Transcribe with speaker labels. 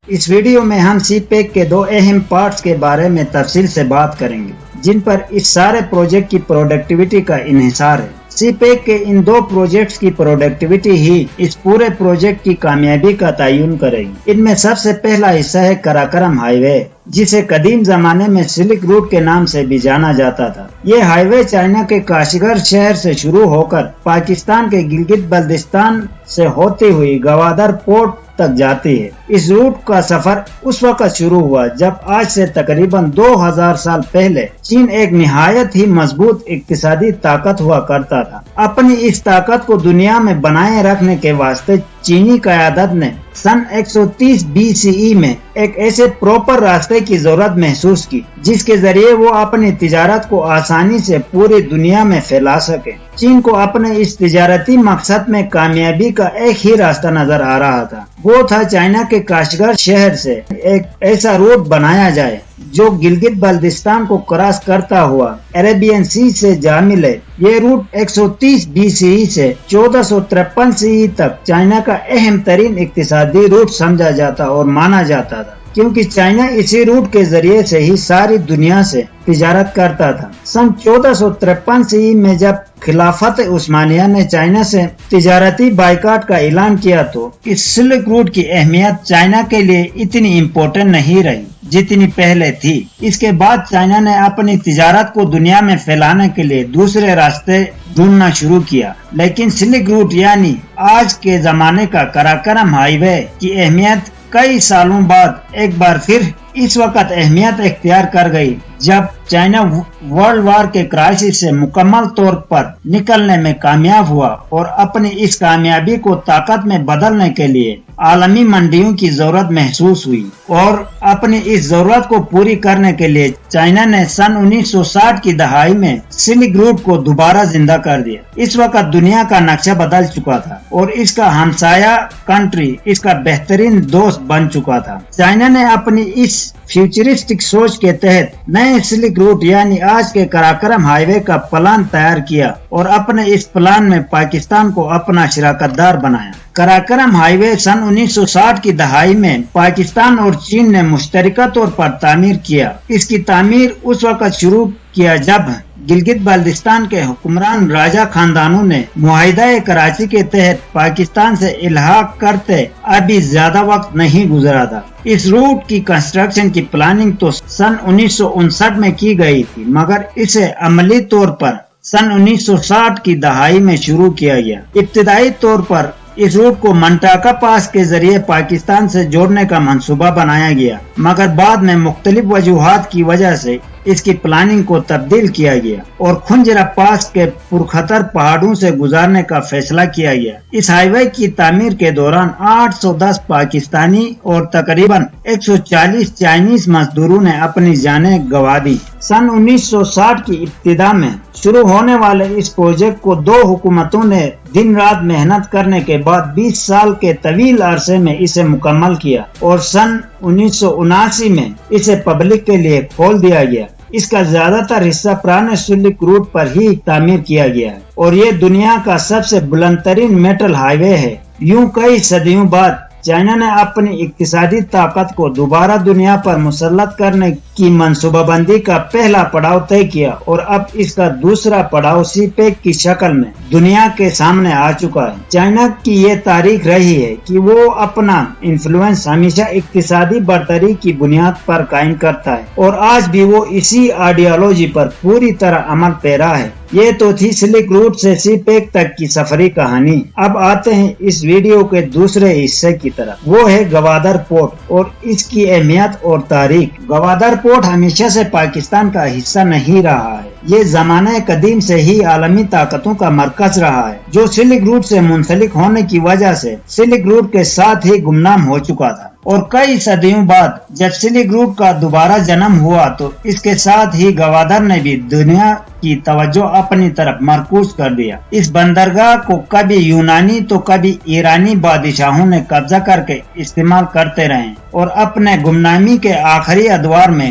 Speaker 1: اس video میں ہم سی pack کے 2 اہم پارٹس کے بارے میں تفصیل سے بات کریں گے جن پر اس سارے پروجیکٹ کی پروڈکٹیوٹی کا انحصار ہے۔ سی پیک کے ان 2 پروجیکٹس کی پروڈکٹیوٹی ہی اس پورے پروجیکٹ کی کامیابی کا تعین کرے گی۔ ان میں سب سے پہلا حصہ ہے قراقرم ہائی وے، جسے قدیم زمانے میں سلک روٹ کے نام سے بھی جانا جاتا تھا۔ یہ ہائی وے چائنا کے کاشغر شہر سے شروع ہو کر پاکستان کے گلگت بلتستان سے ہوتی ہوئی گوادر پورٹ تک جاتی ہے۔ اس روٹ کا سفر اس وقت شروع ہوا جب آج سے تقریباً 2000 سال پہلے چین ایک نہایت ہی مضبوط اقتصادی طاقت ہوا کرتا تھا۔ اپنی اس طاقت کو دنیا میں بنائے رکھنے کے واسطے چینی قیادت نے سن 130 BCE میں ایک ایسے پراپر راستے کی ضرورت محسوس کی جس کے ذریعے وہ اپنی تجارت کو آسانی سے پوری دنیا میں پھیلا سکے۔ چین کو اپنے اس تجارتی مقصد میں کامیابی کا ایک ہی راستہ نظر آ رہا تھا، وہ تھا چائنا کے کاشغر شہر سے ایک ایسا روٹ بنایا جائے جو گلگت بلتستان کو کراس کرتا ہوا عربین سی سے جا ملے۔ یہ روٹ 130 BCE سے 1453 CE تک چائنا کا اہم ترین اقتصادی روٹ سمجھا جاتا اور مانا جاتا تھا، کیونکہ چائنا اسی روٹ کے ذریعے سے ہی ساری دنیا سے تجارت کرتا تھا۔ سن 1453 CE میں جب خلافت عثمانیہ نے چائنا سے تجارتی بائیکاٹ کا اعلان کیا تو اس سلک روٹ کی اہمیت چائنا کے لیے اتنی امپورٹنٹ نہیں رہی جتنی پہلے تھی۔ اس کے بعد چائنا نے اپنی تجارت کو دنیا میں پھیلانے کے لیے دوسرے راستے ڈھونڈنا شروع کیا، لیکن سلک روٹ یعنی آج کے زمانے کا قراقرم ہائی وے کی اہمیت کئی سالوں بعد ایک بار پھر اس وقت اہمیت اختیار کر گئی جب چائنا ورلڈ وار کے کرائسس سے مکمل طور پر نکلنے میں کامیاب ہوا اور اپنی اس کامیابی کو طاقت میں بدلنے کے لیے عالمی منڈیوں کی ضرورت محسوس ہوئی، اور اپنی اس ضرورت کو پوری کرنے کے لیے چائنا نے سن 1960 کی دہائی میں سلک روٹ کو دوبارہ زندہ کر دیا۔ اس وقت دنیا کا نقشہ بدل چکا تھا اور اس کا ہمسایہ کنٹری اس کا بہترین دوست بن چکا تھا۔ چائنا نے اپنی اس فیوچرسٹک سوچ کے تحت نئے سلک روٹ یعنی آج کے قراقرم ہائی وے کا پلان تیار کیا اور اپنے اس پلان میں پاکستان کو اپنا شراکت دار بنایا۔ قراقرم ہائی وے سن 1960 کی دہائی میں پاکستان اور چین نے مشترکہ طور پر تعمیر کیا۔ اس کی تعمیر اس وقت شروع کیا جب گلگت بلتستان کے حکمران راجہ خاندانوں نے معاہدہ کراچی کے تحت پاکستان سے الحاق کرتے ابھی زیادہ وقت نہیں گزرا تھا۔ اس روٹ کی کنسٹرکشن کی پلاننگ تو سن 1959 میں کی گئی تھی، مگر اسے عملی طور پر سن 1960 کی دہائی میں شروع کیا گیا۔ ابتدائی طور پر اس روٹ کو منٹاکا پاس کے ذریعے پاکستان سے جوڑنے کا منصوبہ بنایا گیا، مگر بعد میں مختلف وجوہات کی وجہ سے اس کی پلاننگ کو تبدیل کیا گیا اور کھنجرا پاس کے پرخطر پہاڑوں سے گزارنے کا فیصلہ کیا گیا۔ اس ہائی وے کی تعمیر کے دوران 810 پاکستانی اور تقریباً 140 چائنیز مزدوروں نے اپنی جانیں گنوا دی۔ سن 1960 کی ابتدا میں شروع ہونے والے اس پروجیکٹ کو 2 حکومتوں نے دن رات محنت کرنے کے بعد 20 سال کے طویل عرصے میں اسے مکمل کیا اور سن 1979 میں اسے پبلک کے لیے کھول دیا گیا۔ اس کا زیادہ تر حصہ پرانے سلک روٹ پر ہی تعمیر کیا گیا ہے اور یہ دنیا کا سب سے بلند ترین میٹل ہائی وے ہے۔ یوں کئی صدیوں بعد چائنا نے اپنی اقتصادی طاقت کو دوبارہ دنیا پر مسلط کرنے کی منصوبہ بندی کا پہلا پڑاؤ طے کیا اور اب اس کا دوسرا پڑاؤ سی پیک کی شکل میں دنیا کے سامنے آ چکا ہے۔ چائنا کی یہ تاریخ رہی ہے کہ وہ اپنا انفلوئنس ہمیشہ اقتصادی برتری کی بنیاد پر قائم کرتا ہے اور آج بھی وہ اسی آئیڈیالوجی پر پوری طرح عمل پیرا ہے۔ یہ تو تھی سلک روٹ سے سی پیک تک کی سفری کہانی۔ اب آتے ہیں اس ویڈیو کے دوسرے حصے کی طرف، وہ ہے گوادر پورٹ اور اس کی اہمیت اور تاریخ۔ گوادر پورٹ ہمیشہ سے پاکستان کا حصہ نہیں رہا ہے، یہ زمانہ قدیم سے ہی عالمی طاقتوں کا مرکز رہا ہے جو سلک روٹ سے منسلک ہونے کی وجہ سے سلک روٹ کے ساتھ ہی گمنام ہو چکا تھا، اور کئی صدیوں بعد جب سلک روٹ کا دوبارہ جنم ہوا تو اس کے ساتھ ہی گوادر نے بھی دنیا کی توجہ اپنی طرف مرکوز کر دیا۔ اس بندرگاہ کو کبھی یونانی تو کبھی ایرانی بادشاہوں نے قبضہ کر کے استعمال کرتے رہے اور اپنے گمنامی کے آخری ادوار میں